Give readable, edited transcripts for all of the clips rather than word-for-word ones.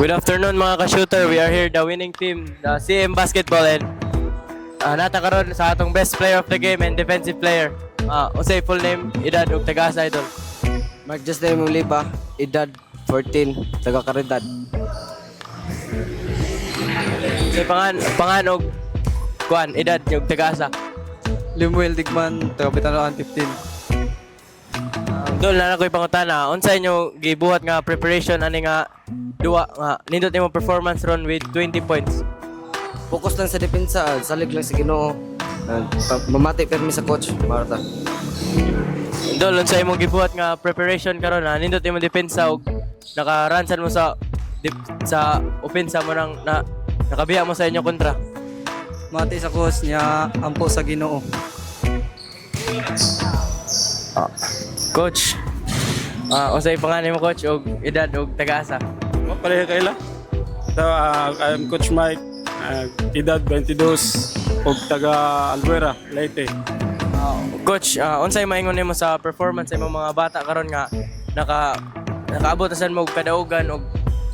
Good afternoon mga ka-shooter. We are here the winning team, the CM Basketball, and nata karon sa atong best player of the game and defensive player. Unsay full name, edad ug taga-asa idol. Mark Justin Mulipa, edad 14, taga Caridad. Unsay pangan og kuan edad ug taga-asa. Limuel Digman, taga Bitanuan 15. Dol na ko'y pangutana, unsay inyo gibuhat nga preparation ani nga duwa nga nindot imong performance ron with 20 points. Focus lang sa depensa, salig lang sa Ginoo. Mamati permi sa coach, Marta. Dol unsay imong gibuhat nga preparation karon na nindot imong depensa ug nakaransan mo sa sa opensa mo nang nakabiya mo sa inyo kontra. Mati sa coach niya, ampo sa Ginoo. Coach, unsay pangalan mo coach og edad og taga-asa? Pareha kaila. So, I'm Coach Mike, edad 22, og taga Albuera, Leyte. Coach, unsay maingon nimo sa performance sa imong mga bata karon nga nakaabot na sad mo og kadaugan og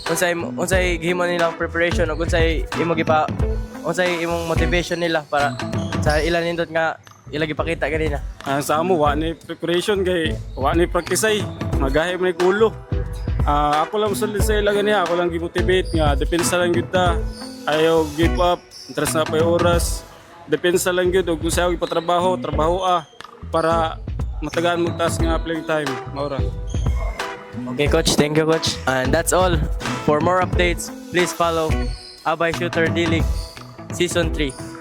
unsay gihimo nilang preparation og unsay imong motivation nila para sa ilan nindot nga ila gipakita ganina. Sa amo, wa ni preparation kay wa ni practice ay magahi man ni ulo. Ako lang sulod sa ila ganiya, ako lang gi-motivate nga depensa lang gyud ta. Ayaw give up, interest na pa yung oras. Depensa lang gyud og kung sayo gipatrabaho, trabaho para matagaan mo task nga playing time, maura. Okay coach, thank you coach. And that's all. For more updates, please follow Abay Shooter D-League Season 3.